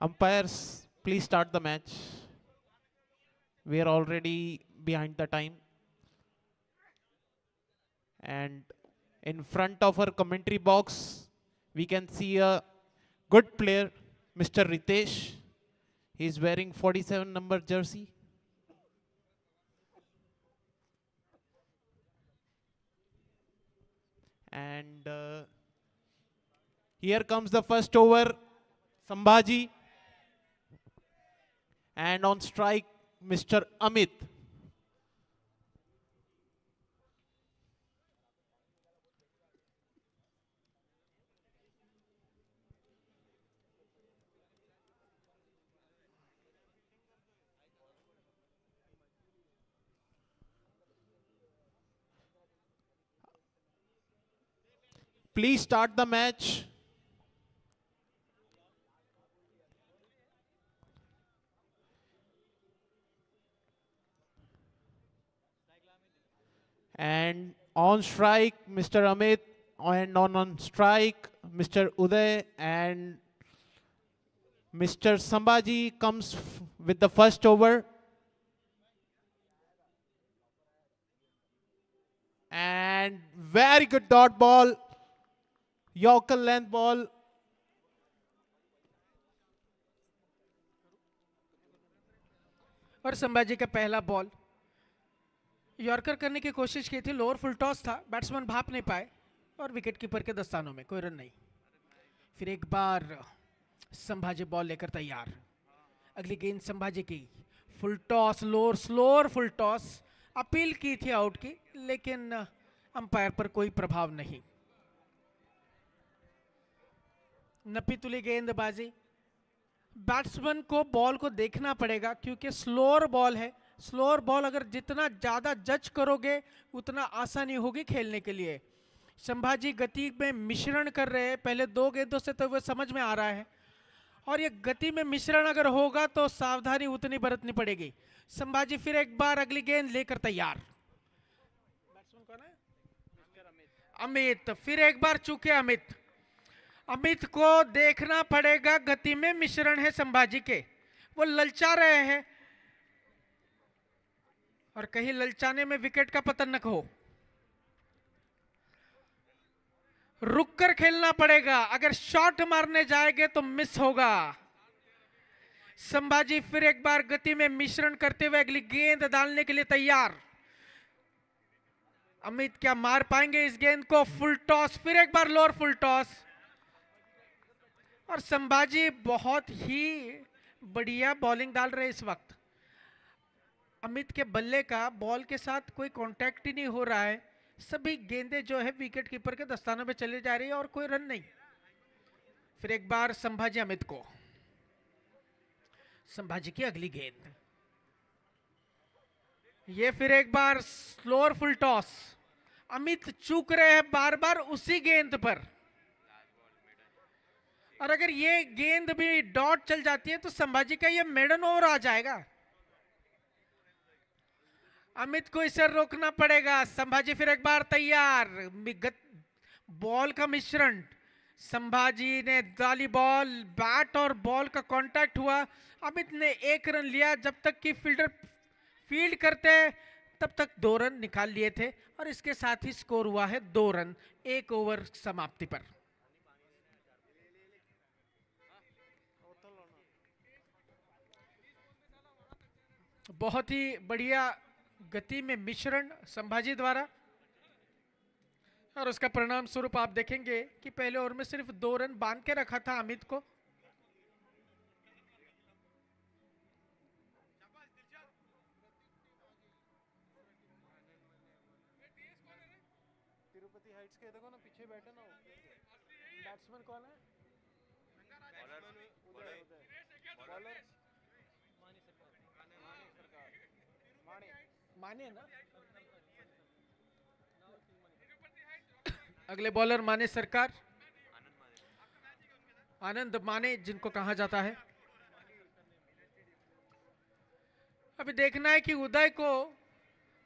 Umpires, please start the match. We are already behind the time. And in front of our commentary box, we can see a good player, Mr. Ritesh. He is wearing 47 number jersey. And here comes the first over, Sambhaji. And on strike, Mr. Amit. Please start the match. And on strike, Mr. Amit. And on strike, Mr. Uday. And Mr. Sambhaji comes with the first over. And very good dot ball. Yorker length ball. और संभाजी का पहला ball yorker करने की कोशिश की थी, lower full toss था, batsman भाप नहीं पाए और विकेट कीपर के दस्तानों में कोई रन नहीं। फिर एक बार संभाजी बॉल लेकर तैयार। अगली गेंद संभाजी की, full toss, lower slower full toss, appeal की थी आउट की, लेकिन अंपायर पर कोई प्रभाव नहीं। नपी तुली गेंदबाजी। बैट्समैन को बॉल को देखना पड़ेगा क्योंकि स्लोअर बॉल है। स्लोअर बॉल अगर जितना ज्यादा जज करोगे उतना आसानी होगी खेलने के लिए। संभाजी गति में मिश्रण कर रहे हैं, पहले दो गेंदों से तो वो समझ में आ रहा है, और ये गति में मिश्रण अगर होगा तो सावधानी उतनी बरतनी पड़ेगी। संभाजी फिर एक बार अगली गेंद लेकर तैयार। बैट्समैन कौन है? अमित। फिर एक बार चूके अमित। अमित को देखना पड़ेगा, गति में मिश्रण है संभाजी के, वो ललचा रहे हैं और कहीं ललचाने में विकेट का पतन न हो। रुक कर खेलना पड़ेगा, अगर शॉट मारने जाएंगे तो मिस होगा। संभाजी फिर एक बार गति में मिश्रण करते हुए अगली गेंद डालने के लिए तैयार। अमित क्या मार पाएंगे इस गेंद को? फुल टॉस, फिर एक बार लोअर फुल टॉस, और संभाजी बहुत ही बढ़िया बॉलिंग डाल रहे इस वक्त। अमित के बल्ले का बॉल के साथ कोई कांटेक्ट ही नहीं हो रहा है, सभी गेंदें जो है विकेट कीपर के दस्तानों में चली जा रही है और कोई रन नहीं। फिर एक बार संभाजी अमित को। संभाजी की अगली गेंद, ये फिर एक बार स्लोअर फुल टॉस। अमित चूक रहे हैं बार बार उसी गेंद पर, और अगर ये गेंद भी डॉट चल जाती है तो संभाजी का ये मेडन ओवर आ जाएगा। अमित को इसे रोकना पड़ेगा। संभाजी फिर एक बार तैयार। बॉल का मिश्रण, संभाजी ने डाली बॉल, बैट और बॉल का कांटेक्ट हुआ। अमित ने एक रन लिया, जब तक कि फील्डर फील्ड करते तब तक 2 रन निकाल लिए थे, और इसके साथ ही स्कोर हुआ है 2 रन 1 ओवर समाप्ति पर। बहुत ही बढ़िया गति में मिश्रण संभाजी द्वारा, और उसका परिणाम स्वरूप आप देखेंगे कि पहले ओवर में सिर्फ 2 रन बांध के रखा था अमित को। तिरुपति हाइट्स के देखो ना, पीछे बैठे ना, बैट्समैन कौन है? बॉलर माने ना, अगले बॉलर माने सरकार, आनंद माने जिनको कहा जाता है। अभी देखना है कि उदय को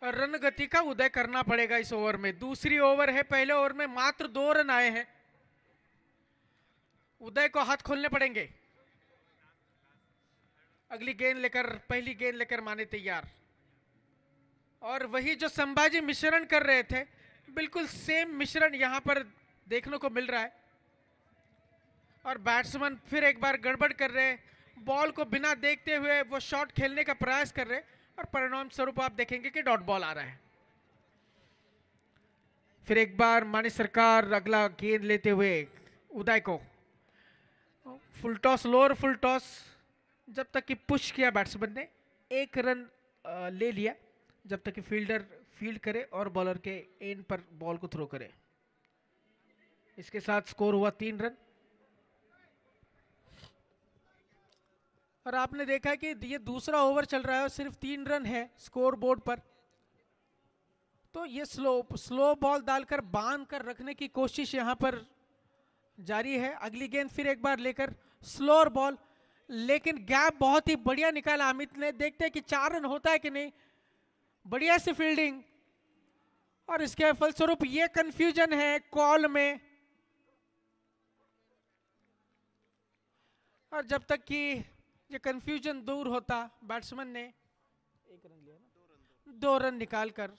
रन गति का उदय करना पड़ेगा इस ओवर में। दूसरी ओवर है, पहले ओवर में मात्र 2 रन आए हैं, उदय को हाथ खोलने पड़ेंगे। अगली गेंद लेकर, पहली गेंद लेकर माने तैयार। और वही जो संभाजी मिश्रण कर रहे थे, बिल्कुल सेम मिश्रण यहां पर देखने को मिल रहा है। और बैट्समैन फिर एक बार गड़बड़ कर रहे हैं, बॉल को बिना देखते हुए वो शॉट खेलने का प्रयास कर रहे हैं, और परिणाम स्वरूप आप देखेंगे कि डॉट बॉल आ रहा है। फिर एक बार मानी सरकार अगला गेंद लेते हुए उदय को full toss, lower full toss, जब तक कि पुश किया बैट्समैन ने, 1 रन ले लिया, जब तक कि फील्डर फील्ड करे और बॉलर के एंड पर बॉल को थ्रो करे। इसके साथ स्कोर हुआ 3 रन। और आपने देखा कि ये दूसरा ओवर चल रहा है और सिर्फ 3 रन है स्कोर बोर्ड पर। तो ये स्लो बॉल डालकर बांध कर रखने की कोशिश यहां पर जारी है। अगली गेंद फिर एक बार लेकर स्लोअर बॉल, लेकिन गैप बहुत ही बढ़िया निकाला अमित ने। देखते हैं कि 4 रन होता है कि नहीं। बढ़िया सी फील्डिंग, और इसके फलस्वरूप ये कंफ्यूजन है कॉल में। और जब तक कि ये कंफ्यूजन दूर होता, बैट्समैन ने 1 रन लिया ना, 2 रन निकालकर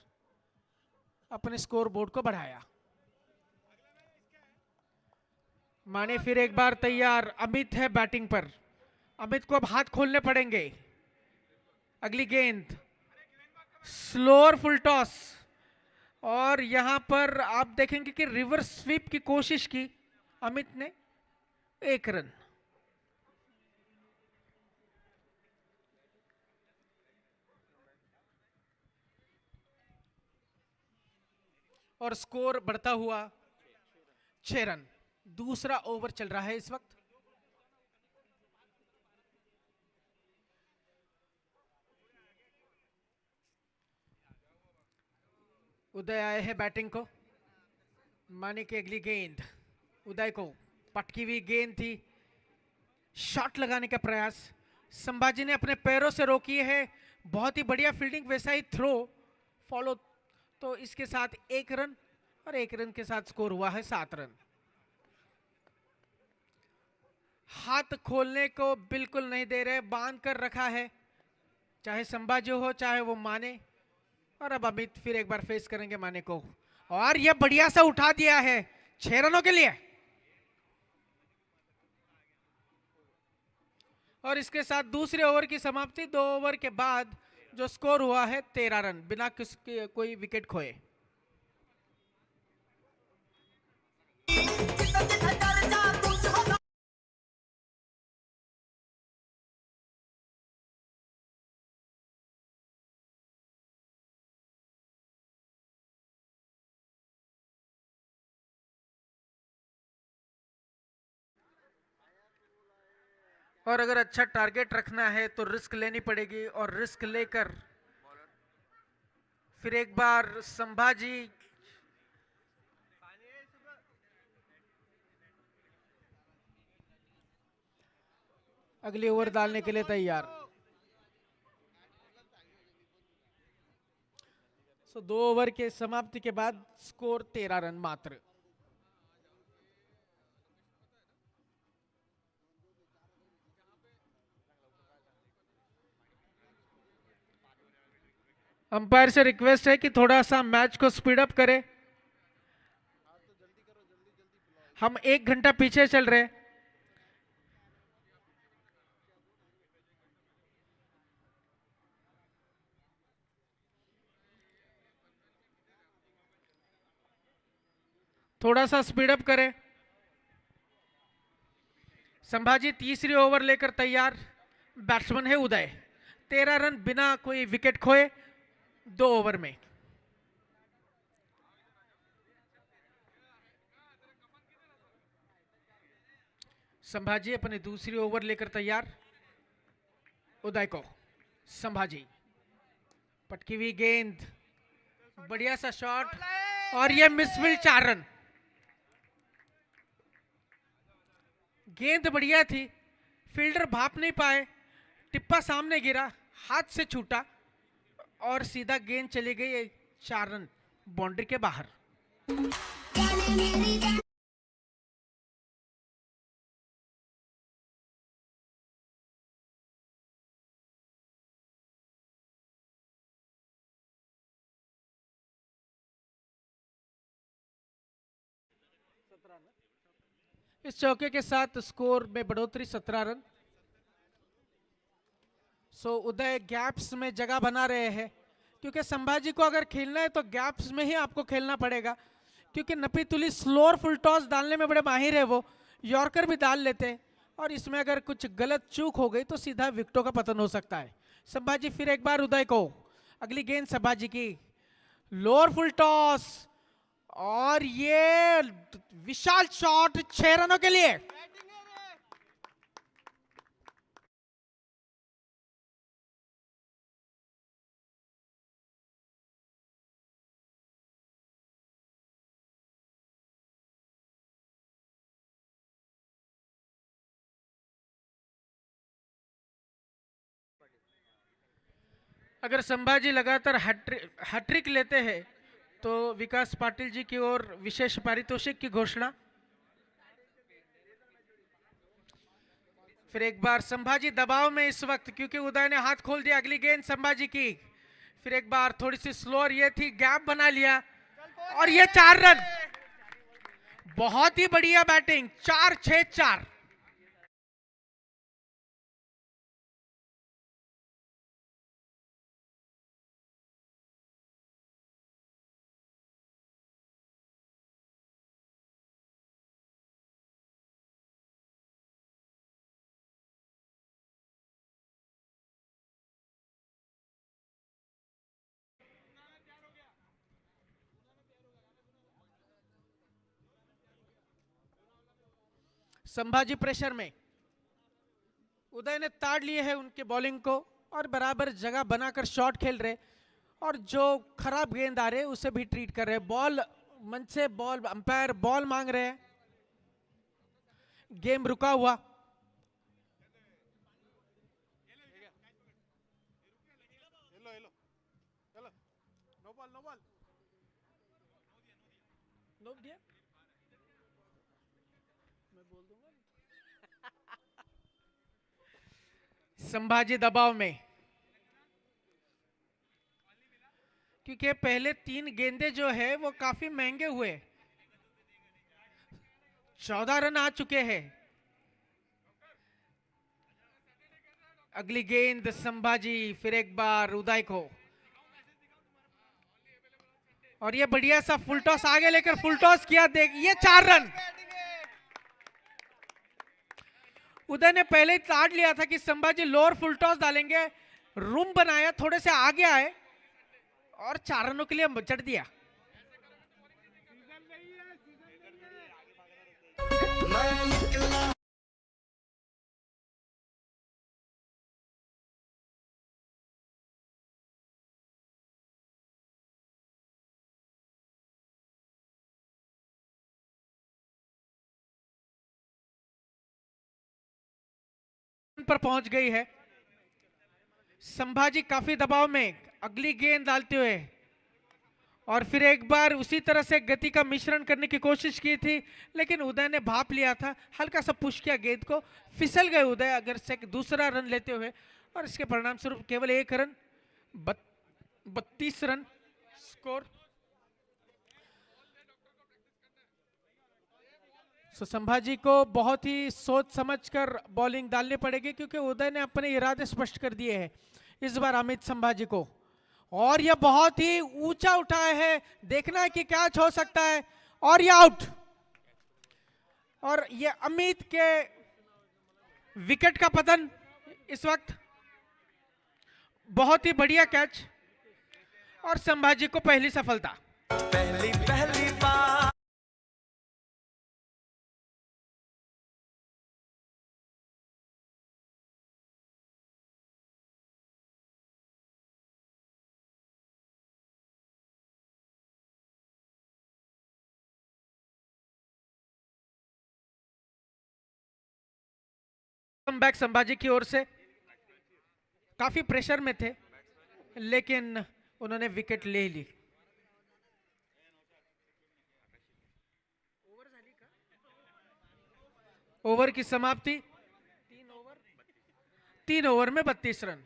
अपने स्कोर बोर्ड को बढ़ाया। माने फिर एक बार तैयार, अमित है बैटिंग पर। अमित को अब हाथ खोलने पड़ेंगे। अगली गेंद स्लोअर फुल टॉस, और यहां पर आप देखेंगे कि रिवर्स स्वीप की कोशिश की अमित ने, 1 रन। और स्कोर बढ़ता हुआ 6 रन। दूसरा ओवर चल रहा है इस वक्त। उदय आए हैं बैटिंग को। माने की अगली गेंद उदय को, पटकी हुई गेंद थी, शॉट लगाने का प्रयास संभाजी ने अपने पैरों से रोकी है। बहुत ही बढ़िया फील्डिंग, वैसा ही थ्रो फॉलो। तो इसके साथ 1 रन, और 1 रन के साथ स्कोर हुआ है 7 रन। हाथ खोलने को बिल्कुल नहीं दे रहे, बांध कर रखा है, चाहे संभाजी हो चाहे वो माने। और अब अमित फिर एक बार फेस करेंगे माने को, और यह बढ़िया सा उठा दिया है 6 रनों के लिए। और इसके साथ दूसरे ओवर की समाप्ति। 2 ओवर के बाद जो स्कोर हुआ है 13 रन, बिना किसी कोई विकेट खोए। और अगर अच्छा टारगेट रखना है तो रिस्क लेनी पड़ेगी, और रिस्क लेकर फिर एक बार संभाजी अगली ओवर डालने के लिए तैयार। 2 ओवर के समाप्ति के बाद स्कोर 13 रन मात्र। अंपायर से रिक्वेस्ट है कि थोड़ा सा मैच को स्पीड अप करें। हम 1 घंटा पीछे चल रहे। थोड़ा सा स्पीड अप करें। संभाजी तीसरी ओवर लेकर तैयार। बैट्समैन है उदय। 13 रन बिना कोई विकेट खोए 2 ओवर में। संभाजी अपने दूसरी ओवर लेकर तैयार। उदय को, संभाजी, पटकी हुई गेंद, बढ़िया सा शॉट, और यह मिसफील्ड 4 रन। गेंद बढ़िया थी, फील्डर भाप नहीं पाए, टिप्पा सामने गिरा, हाथ से छूटा और सीधा गेंद चली गई 4 रन बाउंड्री के बाहर। इस चौके के साथ स्कोर में बढ़ोतरी 17 रन। सो उदय गैप्स में जगह बना रहे हैं, क्योंकि संभाजी को अगर खेलना है तो गैप्स में ही आपको खेलना पड़ेगा, क्योंकि नपीतुली स्लोअर फुल टॉस डालने में बड़े माहिर है। वो यॉर्कर भी डाल लेते हैं, और इसमें अगर कुछ गलत चूक हो गई तो सीधा विकेटों का पतन हो सकता है। संभाजी फिर एक बार उदय को, अगली गेंद संभाजी की, लोअर फुल टॉस, और ये विशाल शॉट 6 रनों के लिए। अगर संभाजी लगातार हैट्रिक लेते हैं तो विकास पाटिल जी की ओर विशेष पारितोषिक की घोषणा। फिर एक बार संभाजी दबाव में इस वक्त, क्योंकि उदय ने हाथ खोल दिया। अगली गेंद संभाजी की, फिर एक बार थोड़ी सी स्लोअर, ये थी, गैप बना लिया, और ये 4 रन। बहुत ही बढ़िया बैटिंग, 4-6-4। संभाजी प्रेशर में, उदय ने ताड़ लिए है उनके बॉलिंग को, और बराबर जगह बनाकर शॉट खेल रहे, और जो खराब गेंद आ रहे उसे भी ट्रीट कर रहे। बॉल मंच से, बॉल अंपायर बॉल मांग रहे हैं, गेम रुका हुआ। संभाजी दबाव में, क्योंकि पहले 3 गेंदे जो है वो काफी महंगे हुए, 14 रन आ चुके हैं। अगली गेंद संभाजी, फिर एक बार उदय को, और ये बढ़िया सा फुल टॉस आगे लेकर फुल टॉस किया, देख ये 4 रन। उदय ने पहले ही ताड़ लिया था कि संभाजी लोअर फुल टॉस डालेंगे, रूम बनाया, थोड़े से आगे आए, और 4 रनों के लिए चढ़ दिया। पर पहुंच गई है संभाजी, काफी दबाव में, अगली गेंद डालते हुए, और फिर एक बार उसी तरह से गति का मिश्रण करने की कोशिश की थी, लेकिन उदय ने भाप लिया था, हल्का सा पुश किया गेंद को, फिसल गए उदय अगर से दूसरा रन लेते हुए, और इसके परिणाम स्वरूप केवल 1 रन, 32 रन स्कोर। संभाजी को बहुत ही सोच समझकर बॉलिंग डालनी पड़ेगी, क्योंकि उदय ने अपने इरादे स्पष्ट कर दिए हैं इस बार अमित संभाजी को, और यह बहुत ही ऊंचा उठाया है, देखना है कि कैच हो सकता है, और यह आउट। और यह अमित के विकेट का पतन इस वक्त, बहुत ही बढ़िया कैच, और संभाजी को पहली सफलता। पहली बार बैक संभाजी की ओर से, काफी प्रेशर में थे, लेकिन उन्होंने विकेट ले ली। ओवर की समाप्ति, 3 ओवर में 32 रन।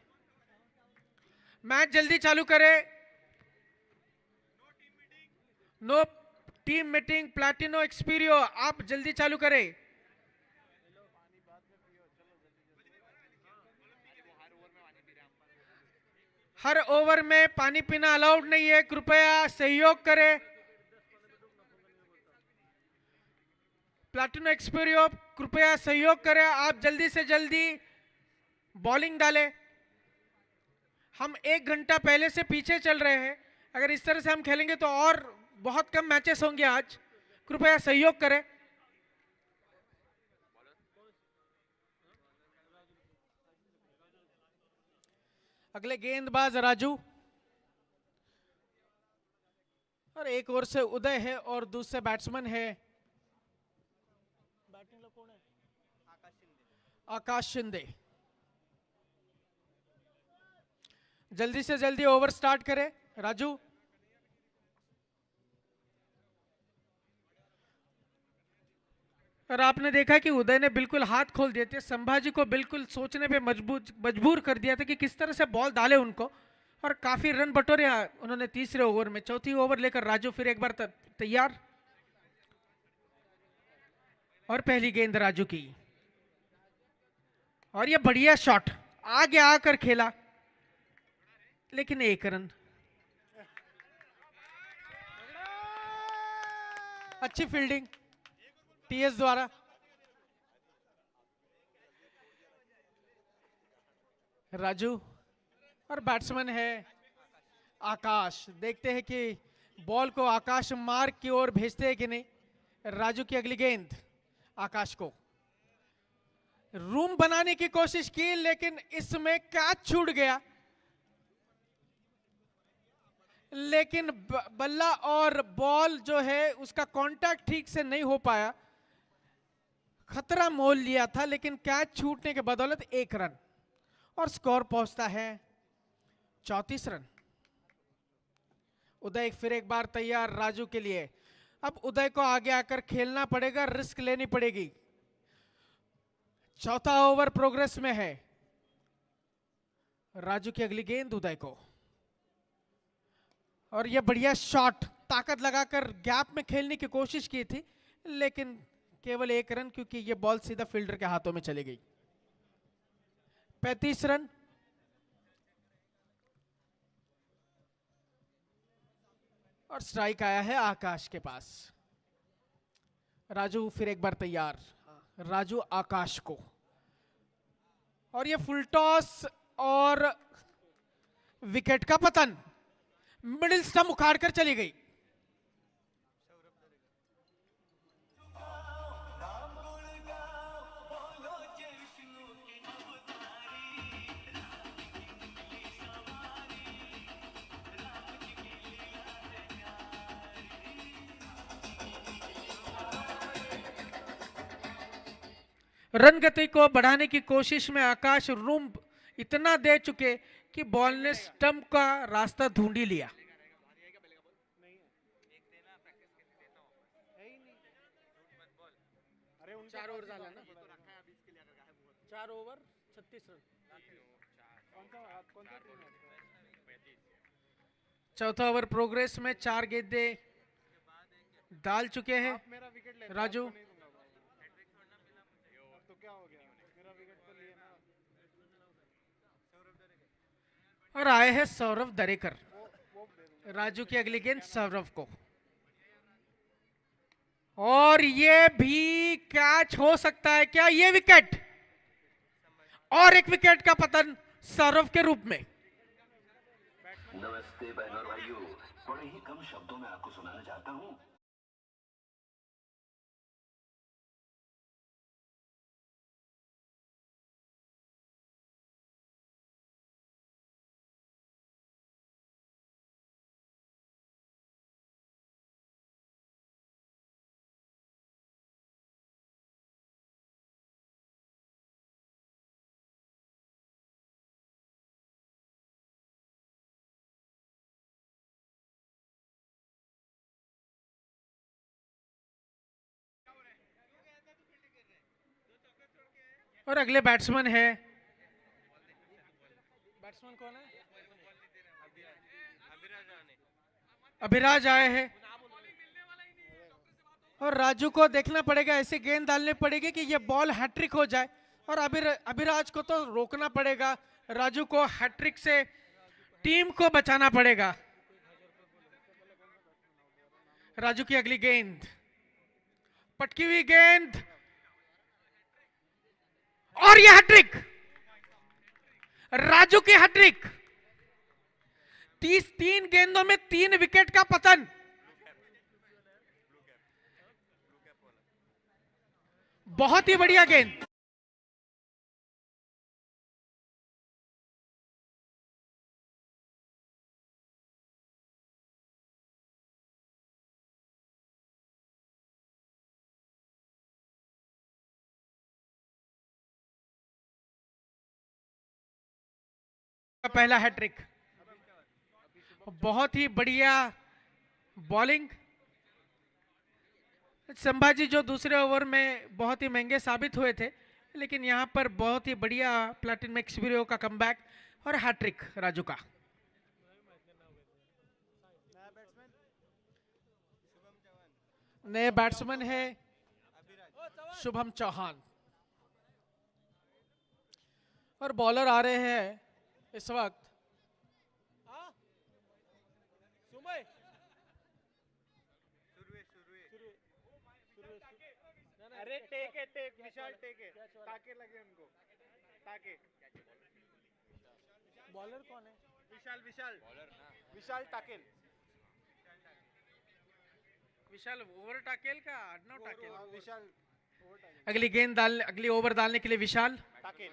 मैच जल्दी चालू करें। नो टीम मीटिंग, प्लैटिनो एक्सपीरियो, आप जल्दी चालू करें। हर ओवर में पानी पीना अलाउड नहीं है, कृपया सहयोग करें। प्लाटून एक्सपेरियो कृपया सहयोग करें, आप जल्दी से जल्दी बॉलिंग डालें। हम 1 घंटा पहले से पीछे चल रहे हैं, अगर इस तरह से हम खेलेंगे तो और बहुत कम मैचेस होंगे आज, कृपया सहयोग करें। अगले गेंदबाज राजू, और एक ओर से उदय है और दूसरे बैट्समैन है आकाश शिंदे। जल्दी से जल्दी ओवर स्टार्ट करें राजू। और आपने देखा कि उदय ने बिल्कुल हाथ खोल दिए थे, संभाजी को बिल्कुल सोचने पे मजबूर कर दिया था कि किस तरह से बॉल डाले उनको, और काफी रन बटोरे उन्होंने तीसरे ओवर में। चौथी ओवर लेकर राजू फिर एक बार तैयार, और पहली गेंद राजू की, और ये बढ़िया शॉट आगे आकर खेला, लेकिन 1 रन। अच्छी फील्डिंग टीएस द्वारा। राजू और बैट्समैन है आकाश, देखते हैं कि बॉल को आकाश मार्क की ओर भेजते हैं कि नहीं। राजू की अगली गेंद आकाश को, रूम बनाने की कोशिश की लेकिन इसमें कैच छूट गया, लेकिन बल्ला और बॉल जो है उसका कांटेक्ट ठीक से नहीं हो पाया, खतरा मोल लिया था, लेकिन कैच छूटने के बदौलत 1 रन, और स्कोर पहुंचता है 34 रन। उदय फिर एक बार तैयार राजू के लिए। अब उदय को आगे आकर खेलना पड़ेगा, रिस्क लेनी पड़ेगी। चौथा ओवर प्रोग्रेस में है। राजू की अगली गेंद उदय को, और यह बढ़िया शॉट, ताकत लगाकर गैप में खेलने की कोशिश की थी, लेकिन केवल 1 रन, क्योंकि यह बॉल सीधा फील्डर के हाथों में चली गई। 35 रन। और स्ट्राइक आया है आकाश के पास। राजू फिर एक बार तैयार, राजू आकाश को, और ये फुल टॉस और विकेट का पतन, मिडिल स्टंप उखाड़कर चली गई। रन गति को बढ़ाने की कोशिश में आकाश रूम इतना दे चुके कि बॉल ने स्टंप का रास्ता ढूंढ ही लिया। चार ओवर झाला ना, 4 ओवर 36 रन। चौथा ओवर प्रोग्रेस में 4 गेंदें डाल चुके हैं राजू। और आए हैं सौरभ दरेकर। राजू की अगली गेंद सौरभ को, और ये भी कैच हो सकता है क्या? ये विकेट, और एक विकेट का पतन सौरभ के रूप में। नमस्ते बहनों और भाइयों, बड़े ही कम शब्दों में आपको सुनाना चाहता हूं। और अगले बैट्समैन है, बैट्समैन कौन है? अभिराज आए हैं, और राजू को देखना पड़ेगा, ऐसे गेंद डालनी पड़ेगी कि ये बॉल हैट्रिक हो जाए, और अभिराज को तो रोकना पड़ेगा राजू को हैट्रिक से टीम को बचाना पड़ेगा। राजू की अगली गेंद, पटकी हुई गेंद और यह हैट्रिक, राजू की हैट्रिक। 3 गेंदों में 3 विकेट का पतन। बहुत ही बढ़िया गेंद। पहला हैट्रिक, बहुत ही बढ़िया बॉलिंग। संभाजी जो दूसरे ओवर में बहुत ही महंगे साबित हुए थे, लेकिन यहां पर बहुत ही बढ़िया प्लेटिन मैक्सवीरियो का कमबैक और हैट्रिक राजू का। नए बैट्समैन है शुभम चौहान और बॉलर आ रहे हैं इस वक्त अरे टेक विशाल टेक ताके लगे उनको ताके। बॉलर कौन है? विशाल विशाल टाकेल। विशाल ओवर टाकेल का आडनाव टाकेल। विशाल अगली ओवर डालने के लिए विशाल टाकेल।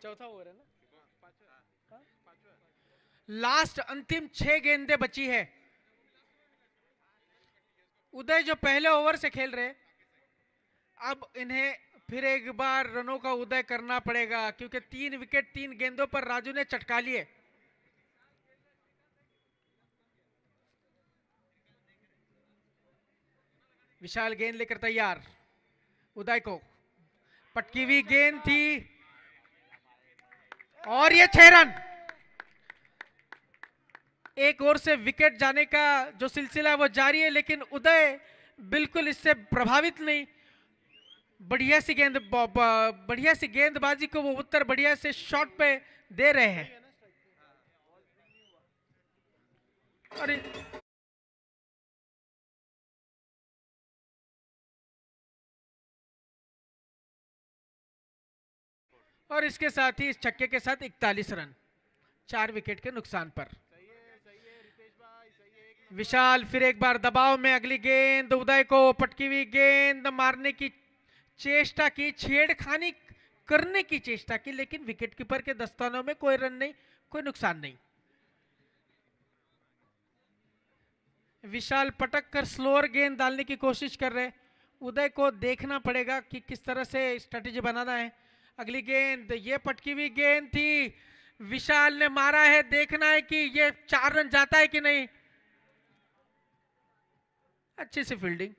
चौथा ओवर है ना? लास्ट अंतिम 6 गेंदें बची है। उदय जो पहले ओवर से खेल रहे, अब इन्हें फिर एक बार रनों का उदय करना पड़ेगा, क्योंकि 3 विकेट 3 गेंदों पर राजू ने चटका लिए। विशाल गेंद लेकर तैयार, उदय को पटकी हुई गेंद थी और ये 6 रन। एक ओर से विकेट जाने का जो सिलसिला है वो जारी है, लेकिन उदय बिल्कुल इससे प्रभावित नहीं। बढ़िया सी गेंदबाजी को वो उत्तर बढ़िया से शॉट पे दे रहे हैं। और इसके साथ ही इस छक्के के साथ 41 रन 4 विकेट के नुकसान पर। विशाल फिर एक बार दबाव में, अगली गेंद उदय को पटकी हुई गेंद मारने की चेष्टा की, छेड़खानी करने की चेष्टा की, लेकिन विकेटकीपर के दस्तानों में कोई रन नहीं, कोई नुकसान नहीं। विशाल पटक कर स्लोअर गेंद डालने की कोशिश कर रहे। उदय को देखना पड़ेगा कि किस तरह से स्ट्रेटेजी बनाना है। अगली गेंद, ये पटकी हुई गेंद थी, विशाल ने मारा है, देखना है कि ये 4 रन जाता है कि नहीं। अच्छी सी फील्डिंग,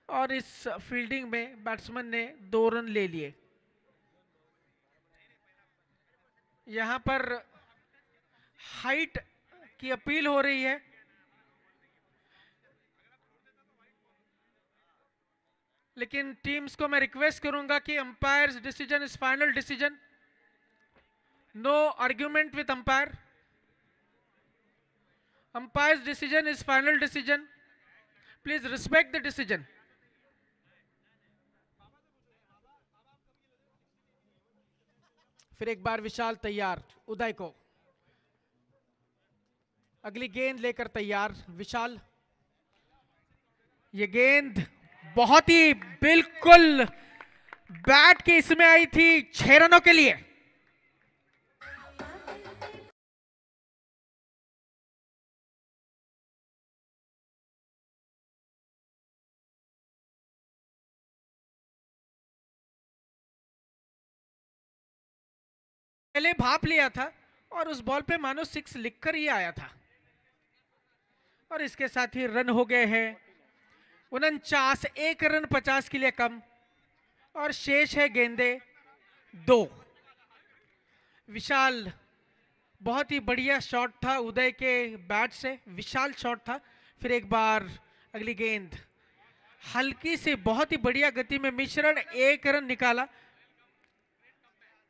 और इस फील्डिंग में बैट्समैन ने 2 रन ले लिए। यहां पर हाइट की अपील हो रही है। लेकिन टीम्स को मैं रिक्वेस्ट करूंगा कि umpire's decision is final decision, no argument with umpire. Umpire's decision is final decision, please respect the decision. फिर एक बार विशाल तैयार, उदय को अगली गेंद लेकर तैयार विशाल। ये गेंद बहुत ही बिल्कुल बैट के इसमें आई थी 6 रनों के लिए। पहले भाप लिया था और उस बॉल पे मानो 6 लिखकर ही आया था। और इसके साथ ही रन हो गए हैं 49, 1 रन 50 के लिए कम, और शेष है गेंदे 2। विशाल, बहुत ही बढ़िया शॉट था उदय के बैट से, विशाल शॉट था। फिर एक बार अगली गेंद, हल्की से बहुत ही बढ़िया गति में मिश्रण, 1 रन निकाला।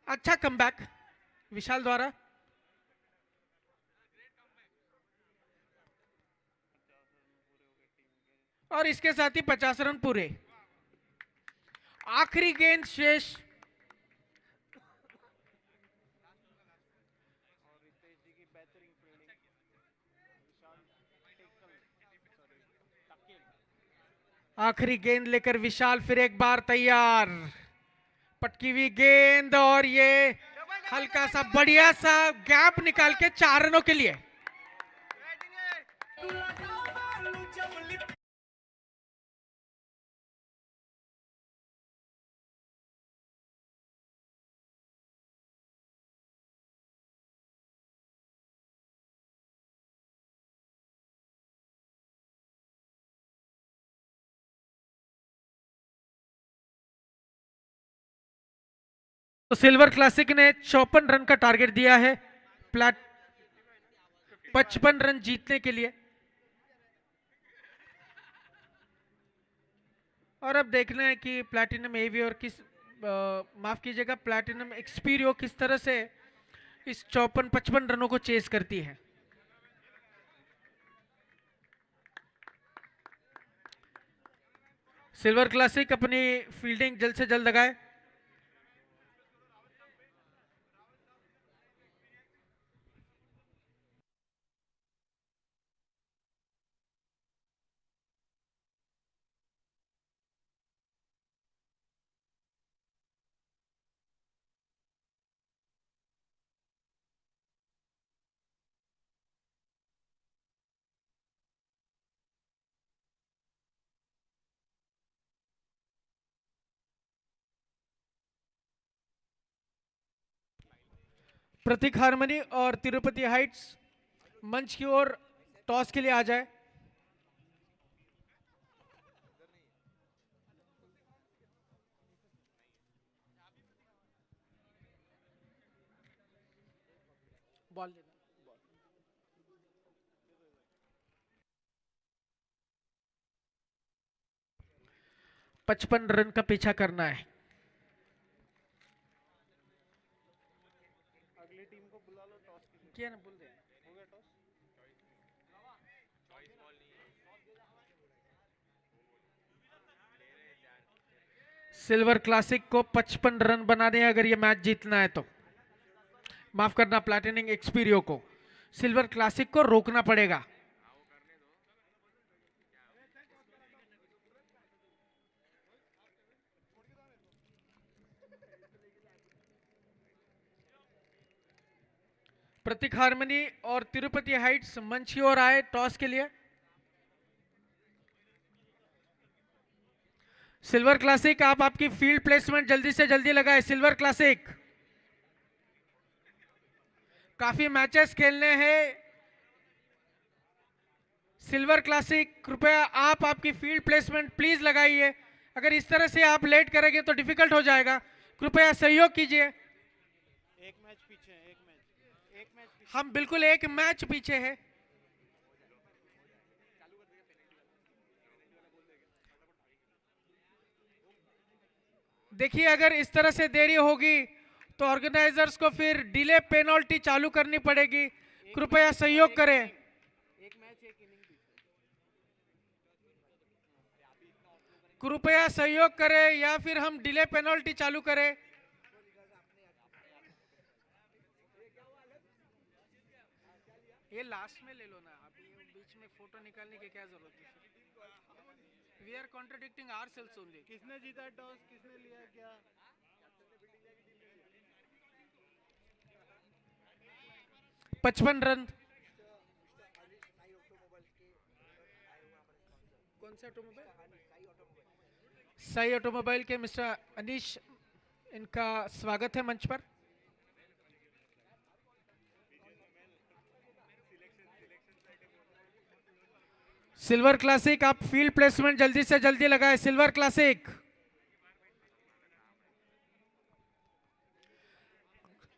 अच्छा कमबैक विशाल द्वारा। और इसके साथ ही 50 रन पूरे। आखिरी गेंद शेष। आखिरी गेंद लेकर विशाल फिर एक बार तैयार। पटकी हुई गेंद और ये हल्का सा बढ़िया सा गैप निकाल के 4 रनों के लिए। तो सिल्वर क्लासिक ने 54 रन का टारगेट दिया है 55 रन जीतने के लिए। और अब देखना है कि प्लैटिनम एवियोर माफ कीजिएगा, प्लैटिनम एक्सपीरियो किस तरह से इस 54-55 रनों को चेस करती है। सिल्वर क्लासिक अपनी फील्डिंग जल्द से जल्द लगाए। प्रतीक हार्मनी और तिरुपति हाइट्स मंच की ओर टॉस के लिए आ जाए। बॉल 55 रन का पीछा करना है। क्या ना बोल दे। सिल्वर क्लासिक को 55 रन बनाने अगर ये मैच जीतना है तो, माफ करना प्लैटिनम एक्सपीरियो को, सिल्वर क्लासिक को रोकना पड़ेगा। प्रतीक हार्मनी और तिरुपति हाइट्स मंच की ओर आए टॉस के लिए। सिल्वर क्लासिक आप आपकी फील्ड प्लेसमेंट जल्दी से जल्दी लगाए। सिल्वर क्लासिक काफी मैचेस खेलने हैं। सिल्वर क्लासिक कृपया आप आपकी फील्ड प्लेसमेंट प्लीज लगाइए। अगर इस तरह से आप लेट करेंगे तो डिफिकल्ट हो जाएगा, कृपया सहयोग कीजिए। एक मैच पीछे है, एक मैच पीछे। हम बिल्कुल एक मैच पीछे है। देखिए अगर इस तरह से देरी होगी तो ऑर्गेनाइजर्स को फिर डिले पेनल्टी चालू करनी पड़ेगी, कृपया सहयोग करें। एक मैच एक इनिंग पीछे। कृपया सहयोग करें या फिर हम डिले पेनल्टी चालू करें। ये लास्ट में ले लो ना, अभी बीच में फोटो निकालने की क्या जरूरत है। We are contradicting ourselves only. किसने जीता टॉस, किसने लिया क्या? 55 रन। कौन सा ऑटोमोबाइल? साई ऑटोमोबाइल के मिस्टर अनीश, इनका स्वागत है मंच पर। सिल्वर क्लासिक आप फील्ड प्लेसमेंट जल्दी से जल्दी लगाए। सिल्वर क्लासिक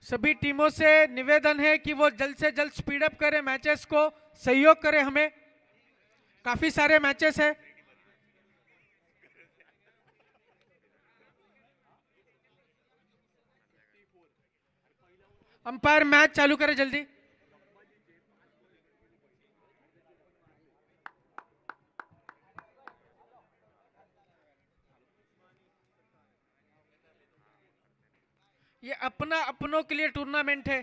सभी टीमों से निवेदन है कि वो जल्द से जल्द स्पीड अप करें, मैचेस को सहयोग करें। हमें काफी सारे मैचेस है। अंपायर मैच चालू करे जल्दी। ये अपना अपनों के लिए टूर्नामेंट है,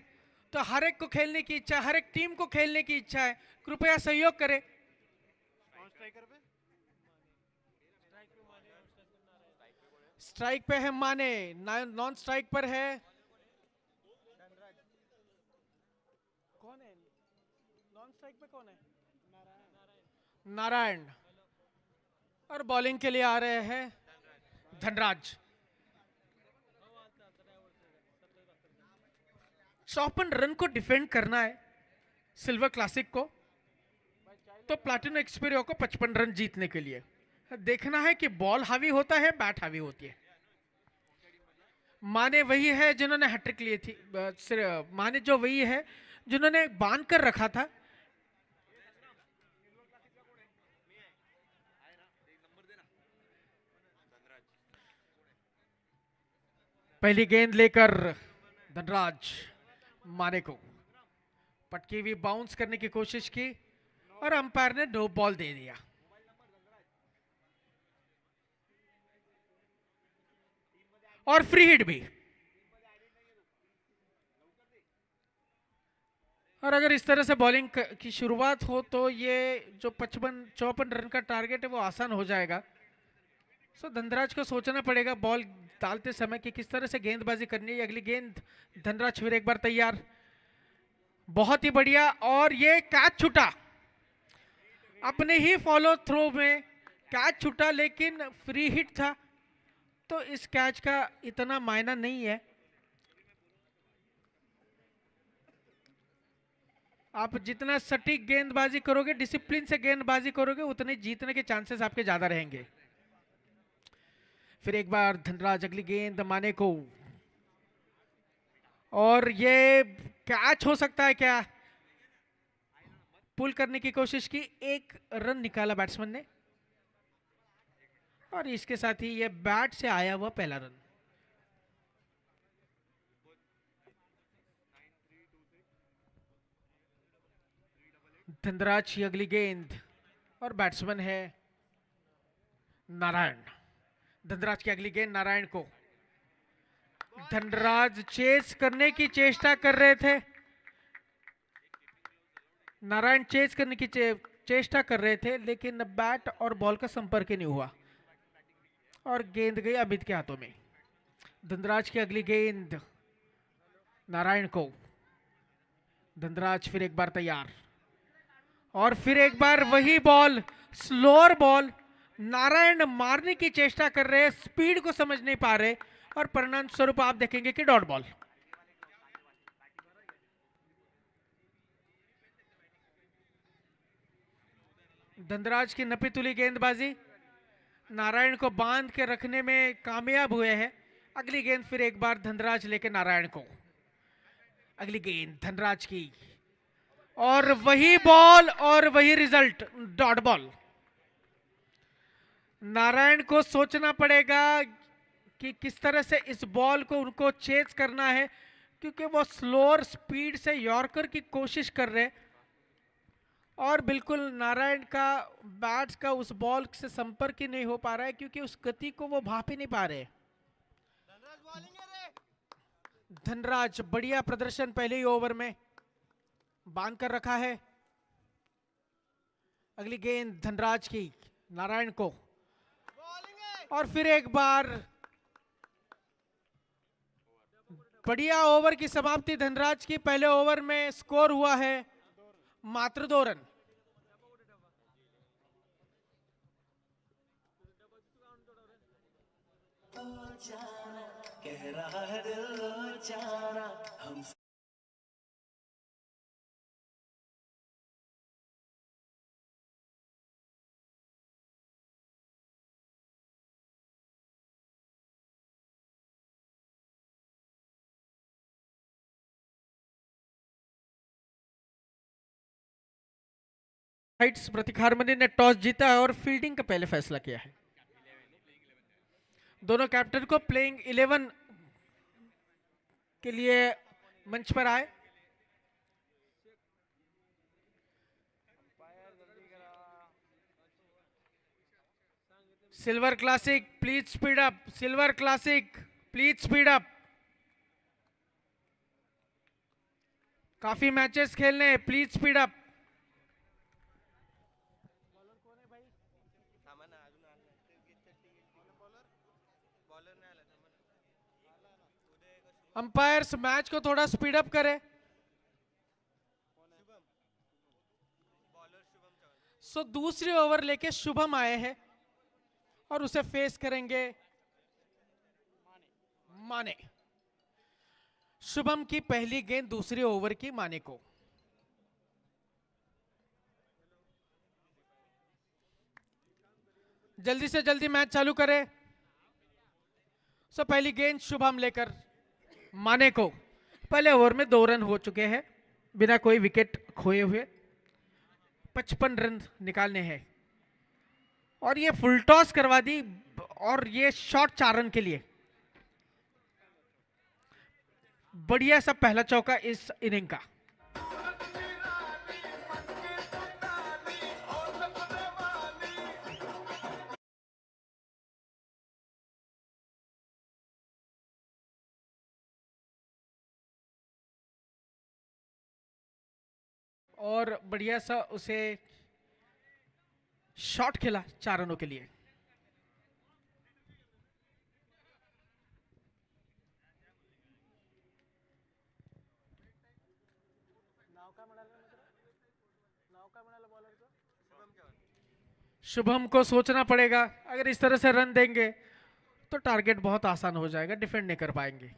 तो हर एक को खेलने की इच्छा, हर एक टीम को खेलने की इच्छा है, कृपया सहयोग करें। स्ट्राइक पे है माने, नॉन स्ट्राइक पर है कौन है? नॉन स्ट्राइक पे कौन है? नारायण। और बॉलिंग के लिए आ रहे हैं धनराज। 54 रन को डिफेंड करना है सिल्वर क्लासिक को, तो प्लैटिनम एक्सपीरियो को 55 रन जीतने के लिए देखना है कि बॉल हावी होता है, बैट हावी होती है। माने वही है जिन्होंने हैट्रिक ली थी, माने जो वही है जिन्होंने बांध कर रखा था। पहली गेंद लेकर धनराज माने को पटकी हुई बाउंस करने की कोशिश की और अंपायर ने नो बॉल दे दिया। और फ्री हिट भी। और अगर इस तरह से बॉलिंग की शुरुआत हो तो ये जो 54 रन का टारगेट है वो आसान हो जाएगा। सो धनराज को सोचना पड़ेगा बॉल डालते समय कि किस तरह से गेंदबाजी करनी है। अगली गेंद धनराज फिर एक बार तैयार, बहुत ही बढ़िया। और ये कैच छूटा, अपने ही फॉलो थ्रो में कैच छूटा, लेकिन फ्री हिट था तो इस कैच का इतना मायना नहीं है। आप जितना सटीक गेंदबाजी करोगे, डिसिप्लिन से गेंदबाजी करोगे, उतने जीतने के चांसेस आपके ज्यादा रहेंगे। फिर एक बार धनराज, अगली गेंद माने को, और ये कैच हो सकता है क्या? पुल करने की कोशिश की, एक रन निकाला बैट्समैन ने और इसके साथ ही ये बैट से आया हुआ पहला रन। धनराज की अगली गेंद और बैट्समैन है नारायण। धनराज की अगली गेंद नारायण को, धनराज चेस करने की चेष्टा कर रहे थे, नारायण चेस करने की चेष्टा कर रहे थे, लेकिन बैट और बॉल का संपर्क ही नहीं हुआ और गेंद गई अमित के हाथों में। धनराज की अगली गेंद नारायण को, धनराज फिर एक बार तैयार और फिर एक बार वही बॉल, स्लोअर बॉल। नारायण मारने की चेष्टा कर रहे हैं, स्पीड को समझ नहीं पा रहे और परिणाम स्वरूप आप देखेंगे कि डॉट बॉल। धनराज की नपी तुली गेंदबाजी, नारायण को बांध के रखने में कामयाब हुए हैं। अगली गेंद फिर एक बार धनराज लेके नारायण को, अगली गेंद धनराज की और वही बॉल और वही रिजल्ट, डॉट बॉल। नारायण को सोचना पड़ेगा कि किस तरह से इस बॉल को उनको चेज करना है, क्योंकि वो स्लोअर स्पीड से यॉर्कर की कोशिश कर रहे और बिल्कुल नारायण का बैट्स का उस बॉल से संपर्क ही नहीं हो पा रहा है, क्योंकि उस गति को वो भाप ही नहीं पा रहे। धनराज बढ़िया प्रदर्शन पहले ही ओवर में बांध कर रखा है। अगली गेंद धनराज की नारायण को और फिर एक बार बढ़िया ओवर की समाप्ति धनराज की। पहले ओवर में स्कोर हुआ है मात्र 2 रन। कह रहा है दिल जाना हम। राइट्स प्रतीक हारमनी ने टॉस जीता है और फील्डिंग का पहले फैसला किया है। दोनों कैप्टन को प्लेइंग 11 के लिए मंच पर आए। Silver classic please speed up, silver classic please speed up. काफी मैचेस खेलने, please speed up. Umpires match को थोड़ा स्पीड अप करें। सो दूसरी ओवर लेके शुभम आए हैं और उसे फेस करेंगे माने। शुभम की पहली गेंद दूसरी ओवर की माने को। जल्दी से जल्दी मैच चालू करें। सो पहली गेंद शुभम लेकर माने को। पहले ओवर में 2 रन हो चुके हैं बिना कोई विकेट खोए हुए। 55 रन निकालने हैं और ये फुल टॉस करवा दी और ये शॉट 4 रन के लिए। बढ़िया सा पहला चौका इस इनिंग का। और बढ़िया सा उसे शॉट खेला 4 रनों के लिए। शुभम को सोचना पड़ेगा, अगर इस तरह से रन देंगे तो टारगेट बहुत आसान हो जाएगा, डिफेंड नहीं कर पाएंगे।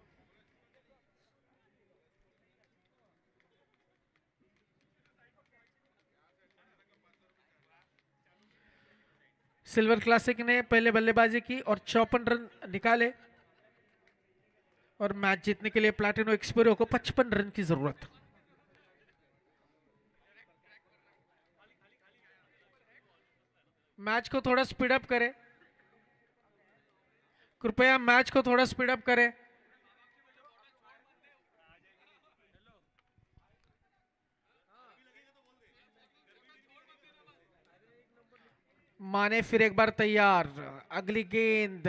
सिल्वर क्लासिक ने पहले बल्लेबाजी की और 54 रन निकाले और मैच जीतने के लिए प्लैटिनो एक्सपेरियो को 55 रन की जरूरत। मैच को थोड़ा स्पीड अप करें, कृपया मैच को थोड़ा स्पीड अप करें। माने फिर एक बार तैयार, अगली गेंद,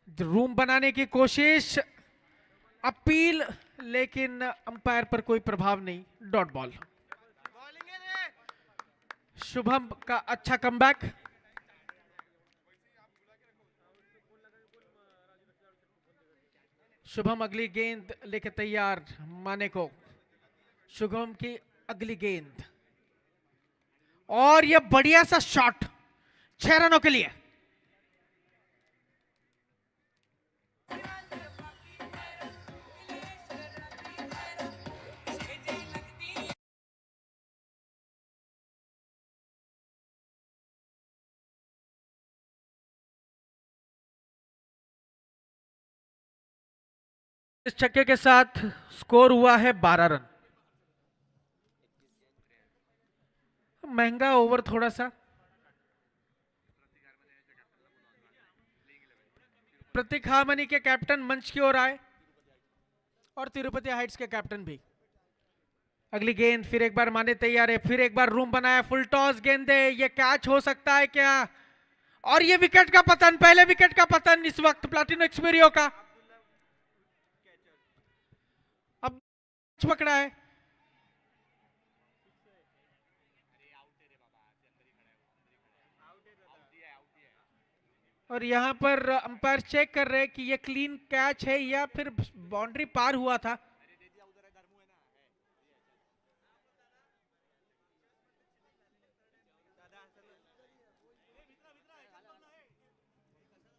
रूम बनाने की कोशिश, अपील, लेकिन अंपायर पर कोई प्रभाव नहीं, डॉट बॉल। शुभम का अच्छा कमबैक। शुभम अगली गेंद लेके तैयार, माने को। शुभम की अगली गेंद और यह बढ़िया सा शॉट 6 रनों के लिए। इस छक्के के साथ स्कोर हुआ है 12 रन। महंगा ओवर थोड़ा सा। प्रतीक हामनी के कैप्टन मंच की ओर आए और तिरुपति हाइट्स के कैप्टन भी। अगली गेंद फिर एक बार माने तैयार है, फिर एक बार रूम बनाया, फुल टॉस गेंदे, ये कैच हो सकता है क्या? और ये विकेट का पतन, पहले विकेट का पतन इस वक्त प्लैटिनो एक्सपेरियो का। अब पकड़ा है और यहां पर अंपायर चेक कर रहे हैं कि ये क्लीन कैच है या फिर बाउंड्री पार हुआ था।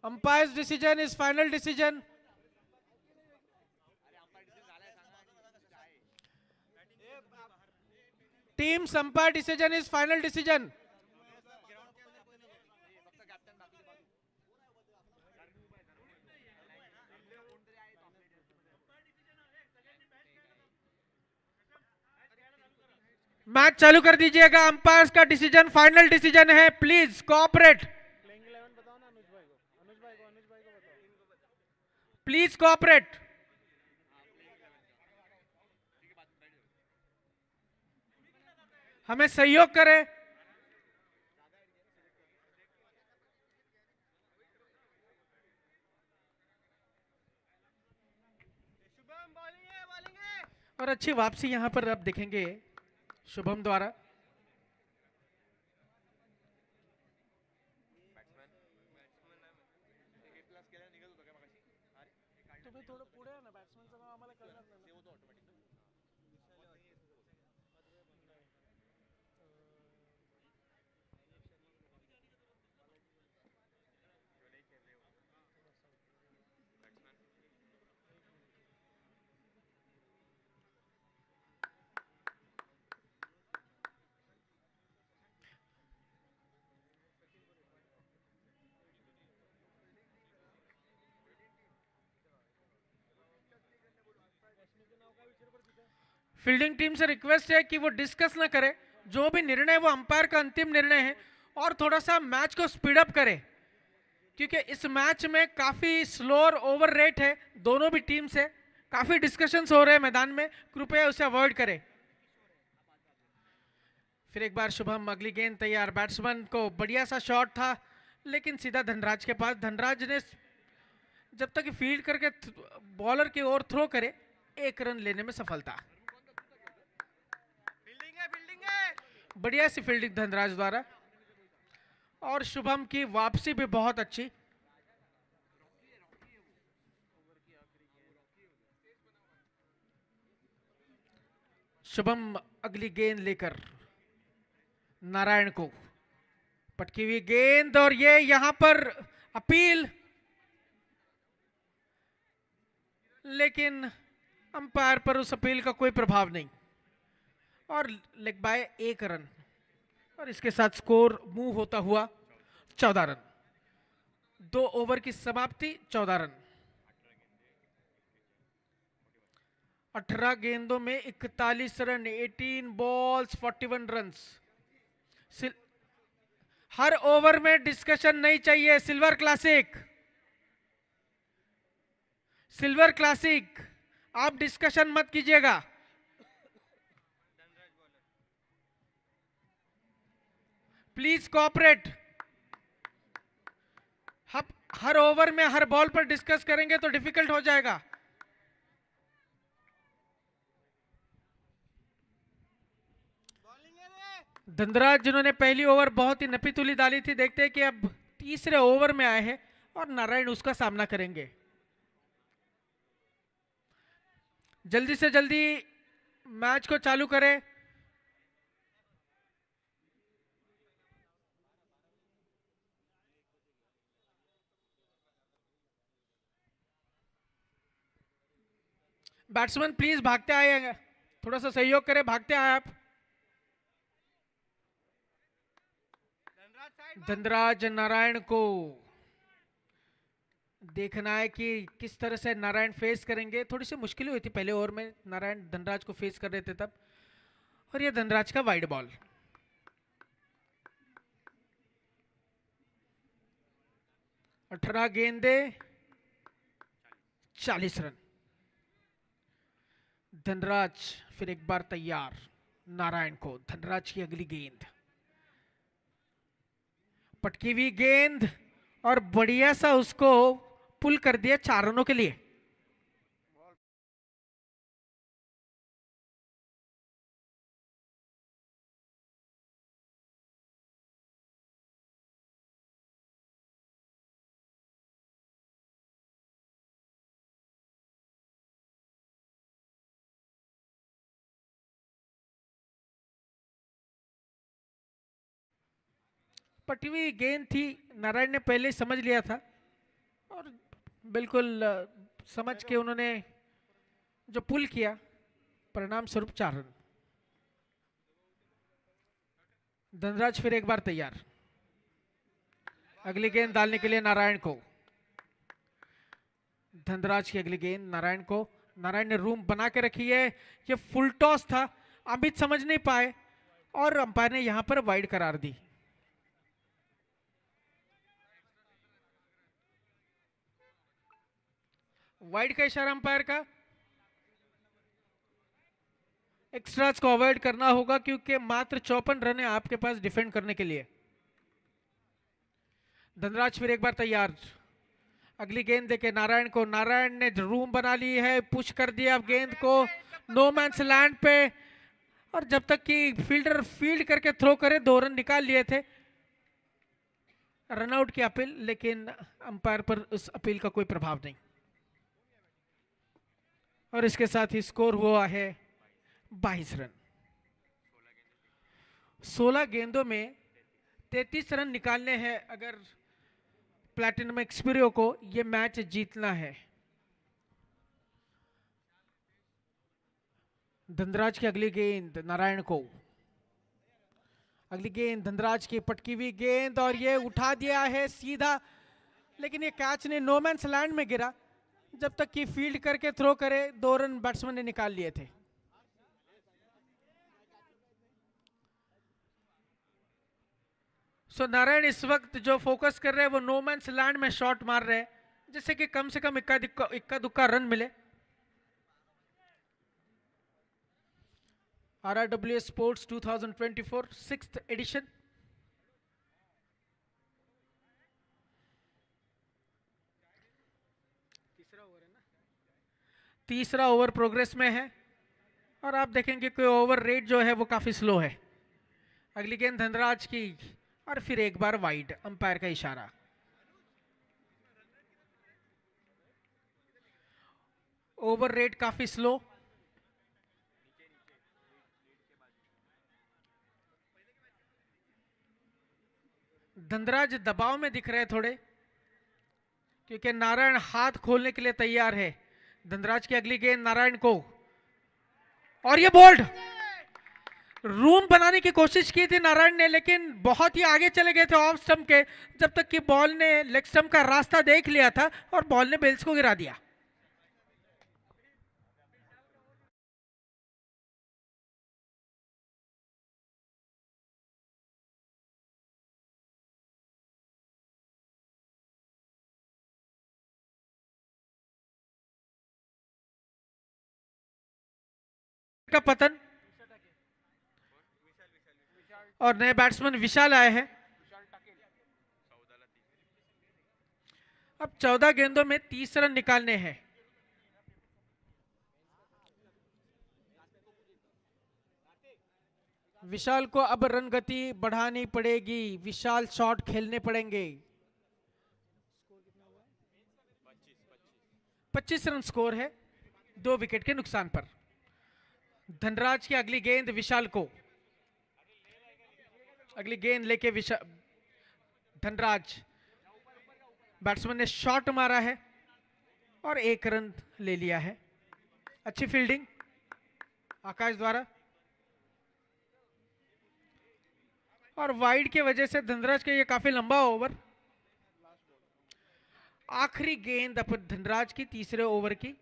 Umpires decision is final decision. Teams umpire decision is final decision. Match चालू कर दीजिएगा, अंपायर्स का डिसीजन फाइनल डिसीजन है, प्लीज कोऑपरेट, प्लीज कोऑपरेट। हमें सहयोग करें। शुभम बॉलिंग है, बॉलिंग है। और अच्छी वापसी यहां पर अब देखेंगे शुभम द्वारा। तुम्ही थोडं पुढे आहे ना, बॅट्समनचं नाव आम्हाला कळणार नाही ना. फील्डिंग टीम से रिक्वेस्ट है कि वो डिस्कस ना करे, जो भी निर्णय वो अंपायर का अंतिम निर्णय है, और थोड़ा सा मैच को स्पीड अप करे, क्योंकि इस मैच में काफी स्लोअर ओवर रेट है दोनों भी टीम से, काफी डिस्कशंस हो रहे हैं मैदान में, कृपया उसे अवॉइड करें। फिर एक बार शुभम, अगली गेंद तैयार। बैट्समैन को बढ़िया सा शॉट था, लेकिन सीधा धनराज के पास। धनराज ने जब तक फील्ड करके बॉलर की ओर थ्रो करे, 1 रन लेने में सफलता। फील्डिंग है। बढ़िया सी फील्डिंग धनराज द्वारा, और शुभम की वापसी भी बहुत अच्छी। शुभम अगली गेंद लेकर नारायण को, पटकी हुई गेंद, और ये यहां पर अपील, लेकिन अंपायर पर उस अपील का कोई प्रभाव नहीं, और लेग बाय 1 रन, और इसके साथ स्कोर मूव होता हुआ 14 रन। 2 ओवर की समाप्ति, 14 रन। 18 गेंदों में 41 रन, 18 बॉल्स 41 रन्स। हर ओवर में डिस्कशन नहीं चाहिए। सिल्वर क्लासिक, सिल्वर क्लासिक, आप डिस्कशन मत कीजिएगा। Please cooperate. हर ओवर में हर बॉल पर डिस्कस करेंगे तो डिफिकल्ट हो जाएगा। धनराज जिन्होंने पहली ओवर बहुत ही नपी तुली डाली थी, देखते हैं कि अब तीसरे ओवर में आए हैं और नारायण उसका सामना करेंगे। जल्दी से जल्दी मैच को चालू करें। बैट्समैन प्लीज भागते आए, थोड़ा सा सहयोग करें, भागते आए आप। धनराज नारायण को देखना है कि किस तरह से नारायण फेस करेंगे। थोड़ी सी मुश्किल हुई थी पहले ओवर में, नारायण धनराज को फेस कर रहे थे तब, और ये धनराज का वाइड बॉल। अठारह गेंदे 40 रन। धनराज फिर एक बार तैयार। नारायण को, धनराज की अगली गेंद, पटकी हुई गेंद, और बढ़िया सा उसको पुल कर दिया 4 रनों के लिए। पटी हुई गेंद थी, नारायण ने पहले समझ लिया था, और बिल्कुल समझ के उन्होंने जो पुल किया, परिणाम स्वरूप 4 रन। धनराज फिर एक बार तैयार। अगली गेंद डालने के लिए नारायण को। धनराज की अगली गेंद नारायण को। नारायण ने रूम बना के रखी है, ये फुल टॉस था, अमित समझ नहीं पाए, और अंपायर ने यहां पर वाइड करार दी। वाइड का इशारा अंपायर का। एक्स्ट्राज को अवॉइड करना होगा क्योंकि मात्र 54 रन है आपके पास डिफेंड करने के लिए। धनराज फिर एक बार तैयार, अगली गेंद देके नारायण को, नारायण ने रूम बना ली है, पुश कर दिया अब गेंद को नो मैंस लैंड पे, और जब तक कि फील्डर फील्ड करके थ्रो करे 2 रन निकाल लिए थे। रनआउट की अपील, लेकिन अंपायर पर उस अपील का कोई प्रभाव नहीं, और इसके साथ ही स्कोर हुआ है 22 रन। 16 गेंदों में 33 रन निकालने हैं अगर प्लैटिनम एक्सपीरियो को यह मैच जीतना है। धनराज की अगली गेंद नारायण को, अगली गेंद धनराज की पटकी हुई गेंद, और ये उठा दिया है सीधा, लेकिन ये कैच ने नो मैंस लैंड में गिरा। जब तक कि फील्ड करके थ्रो करे 2 रन बैट्समैन ने निकाल लिए थे। सो नारायण इस वक्त जो फोकस कर रहे हैं वो नो मैंस लैंड में शॉट मार रहे हैं, जिससे कि कम से कम इक्का दुक्का रन मिले। RRWA sports 2024 6th edition. तीसरा ओवर प्रोग्रेस में है, और आप देखेंगे कि ओवर रेट जो है वो काफी स्लो है। अगली गेंद धनराज की, और फिर एक बार वाइड, अंपायर का इशारा। ओवर रेट काफी स्लो। धनराज दबाव में दिख रहे थोड़े, क्योंकि नारायण हाथ खोलने के लिए तैयार है। धनराज की अगली गेंद नारायण को, और ये बोल्ड, रूम बनाने की कोशिश की थी नारायण ने, लेकिन बहुत ही आगे चले गए थे ऑफ स्टंप के, जब तक कि बॉल ने लेग स्टंप का रास्ता देख लिया था और बॉल ने बेल्स को गिरा दिया। का पतन, और नए बैट्समैन विशाल आए हैं। अब 14 गेंदों में 30 रन निकालने हैं। विशाल को अब रन गति बढ़ानी पड़ेगी, विशाल शॉट खेलने पड़ेंगे। 25 रन स्कोर है 2 विकेट के नुकसान पर। धनराज की अगली गेंद विशाल को, अगली गेंद लेके विशाल, धनराज, बैट्समैन ने शॉट मारा है और 1 रन ले लिया है। अच्छी फील्डिंग आकाश द्वारा, और वाइड की वजह से धनराज के ये काफी लंबा ओवर। आखिरी गेंद अब धनराज की तीसरे ओवर की।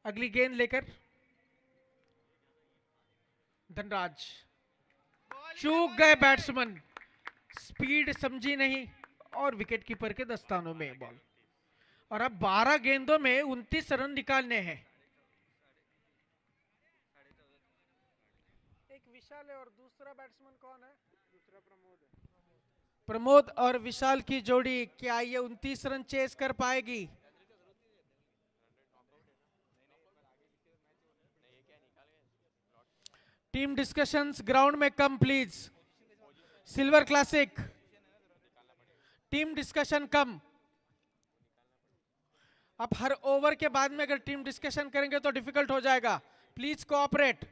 अगली गेंद लेकर धनराज, चूक गए बैट्समैन, स्पीड समझी नहीं, और विकेट कीपर के दस्तानों में बॉल। और अब 12 गेंदों में 29 रन निकालने हैं। एक विशाल है और दूसरा बैट्समैन कौन है? दूसरा प्रमोद है। प्रमोद और विशाल की जोड़ी, क्या ये 29 रन चेस कर पाएगी? टीम डिस्कशंस ग्राउंड में come please. Silver classic team discussion come. आप हर ओवर के बाद में अगर टीम डिस्कशन करेंगे तो डिफिकल्ट हो जाएगा, प्लीज कोऑपरेट।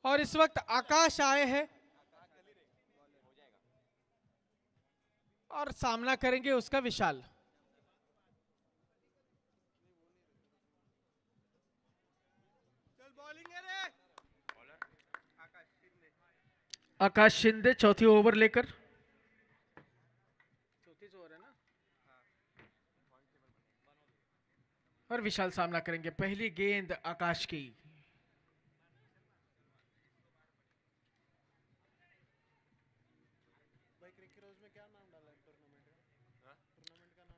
और इस वक्त आकाश आए हैं और सामना करेंगे उसका विशाल। आकाश शिंदे चौथी ओवर लेकर, चौथी ओवर है ना, और विशाल सामना करेंगे। पहली गेंद आकाश की,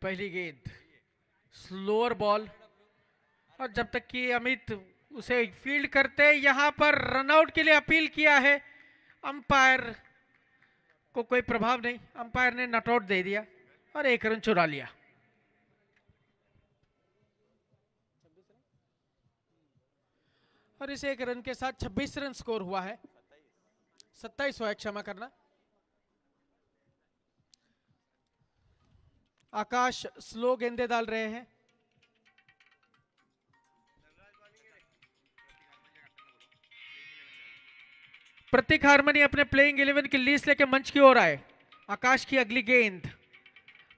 पहली गेंद स्लोअर बॉल, और जब तक कि अमित उसे फील्ड करते, यहां पर रनआउट के लिए अपील किया है। अंपायर को कोई प्रभाव नहीं, अंपायर ने नॉट आउट दे दिया और 1 रन चुरा लिया। और इस 1 रन के साथ 26 रन स्कोर हुआ है, 27 हुआ है, क्षमा करना। आकाश स्लो गेंदे डाल रहे हैं। प्रतीक हारमनी अपने प्लेइंग 11 की लिस्ट लेके मंच की ओर आए। आकाश की अगली गेंद,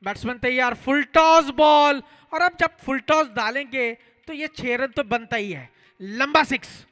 बैट्समैन तैयार, फुल टॉस बॉल, और अब जब फुल टॉस डालेंगे तो ये 6 रन तो बनता ही है। लंबा 6।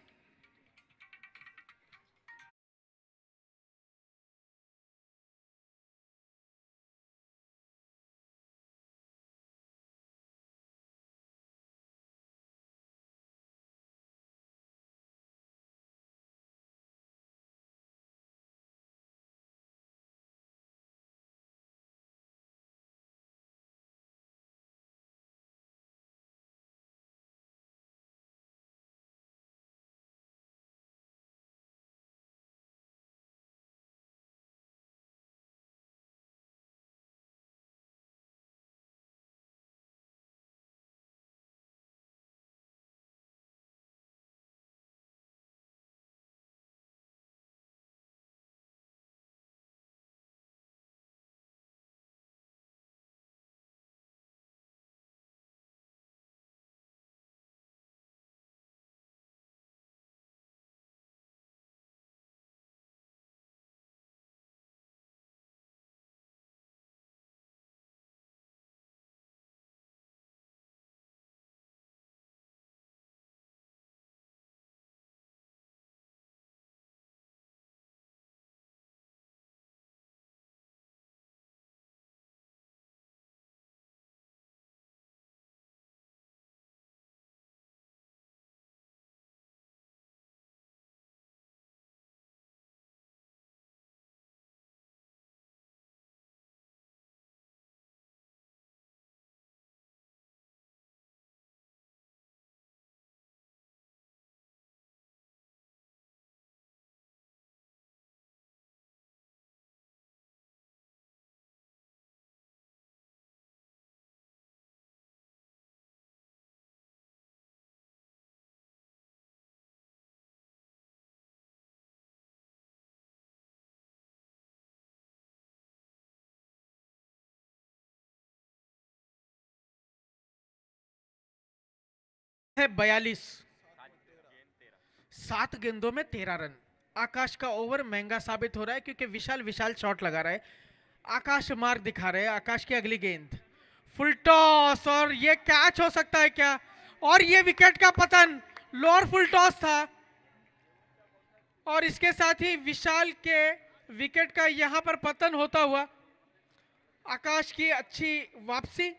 है 42, 7 गेंदों में 13 रन। आकाश का ओवर महंगा साबित हो रहा है क्योंकि विशाल विशाल शॉट लगा रहा है। आकाश मार्ग दिखा रहे हैं। आकाश की अगली गेंद, फुल टॉस, और ये कैच हो सकता है क्या? और ये विकेट का पतन, लोअर फुल टॉस था, और इसके साथ ही विशाल के विकेट का यहां पर पतन होता हुआ आकाश की अच्छी वापसी।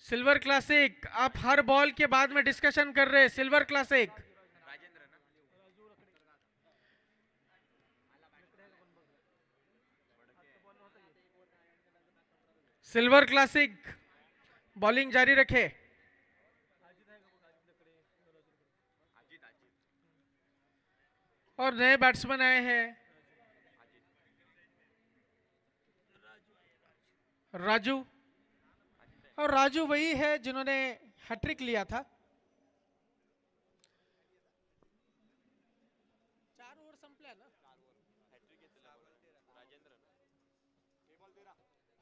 सिल्वर क्लासिक, आप हर बॉल के बाद में डिस्कशन कर रहे हैं। Silver classic, silver classic, bowling जारी रखे। और नए बैट्समैन आए हैं, राजू, और राजू वही है जिन्होंने हैट्रिक लिया था। 4 ओवर संपला ना,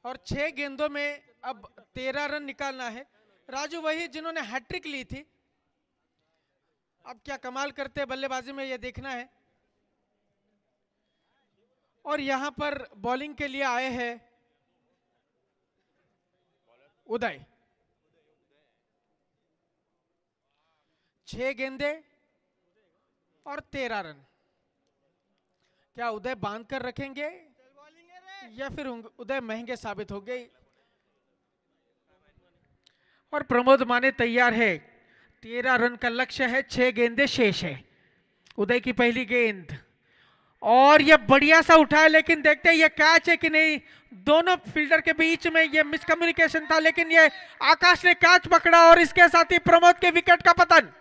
और 6 गेंदों में अब 13 रन निकालना है। राजू वही जिन्होंने हैट्रिक ली थी। अब क्या कमाल करते हैं बल्लेबाजी में, यह देखना है। और यहां पर बॉलिंग के लिए आए हैं उदय। 6 गेंदे और 13 रन। क्या उदय बांध कर रखेंगे या फिर उदय महंगे साबित हो गए? और प्रमोद माने तैयार है। 13 रन का लक्ष्य है, 6 गेंदें शेष है। उदय की पहली गेंद और ये बढ़िया सा उठा है, लेकिन देखते हैं ये कैच है कि नहीं। दोनों फील्डर के बीच में ये मिसकम्युनिकेशन था, लेकिन ये आकाश ने कैच पकड़ा और इसके साथ ही प्रमोद के विकेट का पतन।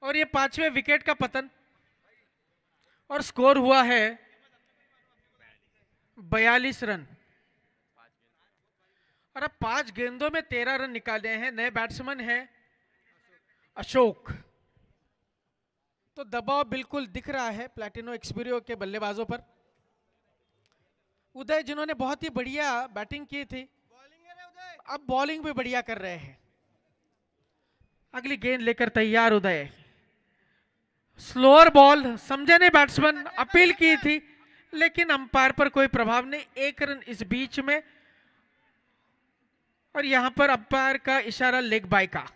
और ये 5वें विकेट का पतन और स्कोर हुआ है 42 रन। और अब 5 गेंदों में 13 रन निकाले हैं। नए बैट्समैन हैं अशोक। तो दबाव बिल्कुल दिख रहा है प्लैटिनो एक्सपीरियो के बल्लेबाजों पर। उदय जिन्होंने बहुत ही बढ़िया बैटिंग की थी, अब बॉलिंग भी बढ़िया कर रहे हैं। अगली गेंद लेकर तैयार उदय। स्लोअर बॉल, समझे नहीं बैट्समैन, अपील की थी लेकिन अंपायर पर कोई प्रभाव नहीं। 1 रन इस बीच में और यहां पर अंपायर का इशारा लेग बाय का।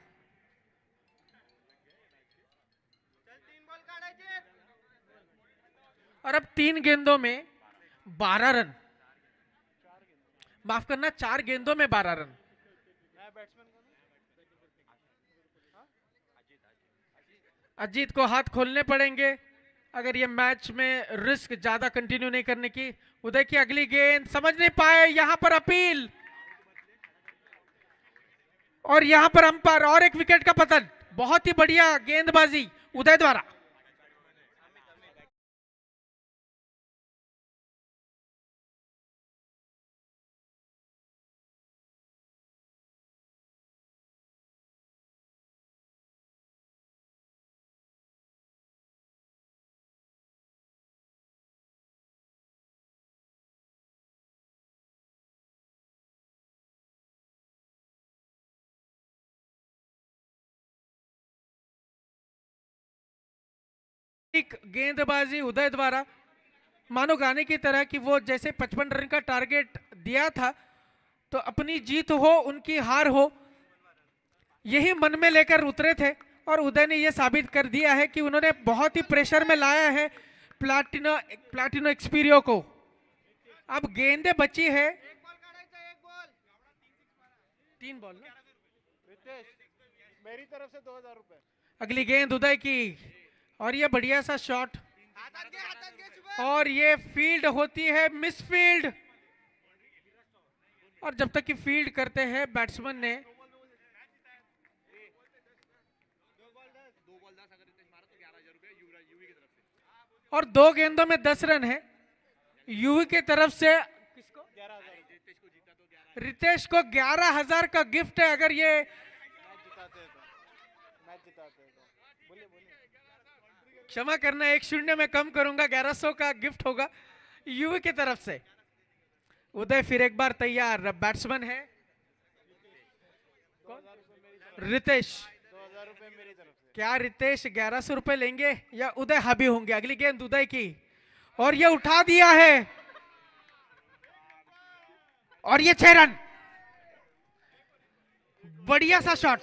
और अब 3 गेंदों में 12 रन, माफ करना 4 गेंदों में 12 रन। अजीत को हाथ खोलने पड़ेंगे अगर ये मैच में रिस्क ज्यादा कंटिन्यू नहीं करने की। उदय की अगली गेंद समझ नहीं पाए, यहां पर अपील और यहां पर अंपायर और एक विकेट का पतन। बहुत ही बढ़िया गेंदबाजी उदय द्वारा। एक गेंदबाजी उदय द्वारा मानो गाने की तरह कि वो जैसे 55 रन का टारगेट दिया था, तो अपनी जीत हो उनकी हार हो यही मन में लेकर उतरे थे। और उदय ने यह साबित कर दिया है कि उन्होंने बहुत ही प्रेशर में लाया है प्लैटिनो एक्सपीरियो को। अब गेंदें बची है 3 बॉल ना? मेरी तरफ से 2000 रुपए। अगली गेंद उदय की और ये बढ़िया सा शॉट और ये फील्ड होती है मिस फील्ड। और जब तक कि फील्ड करते हैं बैट्समैन ने और 2 गेंदों में 10 रन है यूवी की तरफ से। किसको? रितेश को 11,000 का गिफ्ट है अगर ये क्षमा करना 1-0 में कम करूंगा, 1100 का गिफ्ट होगा यूवी की तरफ से। उदय फिर एक बार तैयार, बैट्समैन है रितेश। 2000 रुपए मेरी तरफ से। क्या रितेश 1100 रुपए लेंगे या उदय हावी होंगे? अगली गेंद उदय की और ये उठा दिया है और ये 6 रन। बढ़िया सा शॉट।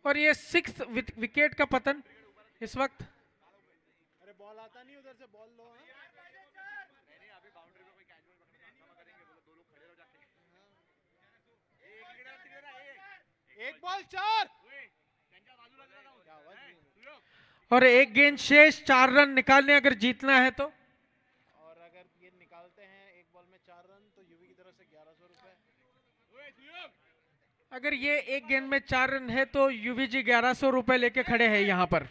और ये 6th विकेट का पतन इस वक्त। अरे बॉल आता नहीं उधर से, बॉल लो। एक बॉल 4 और 1 गेंद शेष, 4 रन निकालने अगर जीतना है तो। और अगर ये निकालते हैं एक बॉल में 4 रन तो यूवी की तरफ से 1100 रुपए। अगर ये 1 गेंद में 4 रन है तो यूवीजी 1100 रुपए लेके खड़े हैं यहां पर।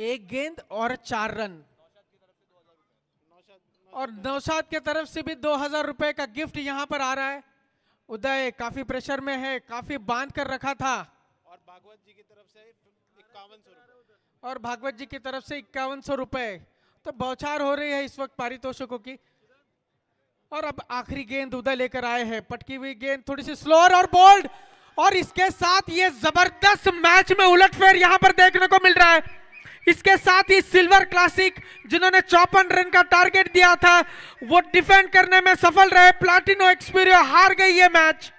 1 गेंद और 4 रन। और नौशाद के तरफ से भी 2000 रुपए का गिफ्ट यहां पर आ रहा है। उदय काफी प्रेशर में है, काफी बांध कर रखा था। और भागवत जी की तरफ से 5100 रुपए। और भागवत जी की तरफ से 5100 रुपए। तो बौछार हो रही है इस वक्त पारितोषिकों की। और अब आखिरी गेंद उदय लेकर आए हैं, पटकी हुई गेंद थोड़ी सी स्लोअर और बोल्ड। और इसके साथ ये जबरदस्त मैच में उलटफेर यहां पर देखने को मिल रहा है। इसके साथ ही सिल्वर क्लासिक जिन्होंने 54 रन का टारगेट दिया था वो डिफेंड करने में सफल रहे। प्लाटिनो एक्सपीरियो हार गई ये मैच।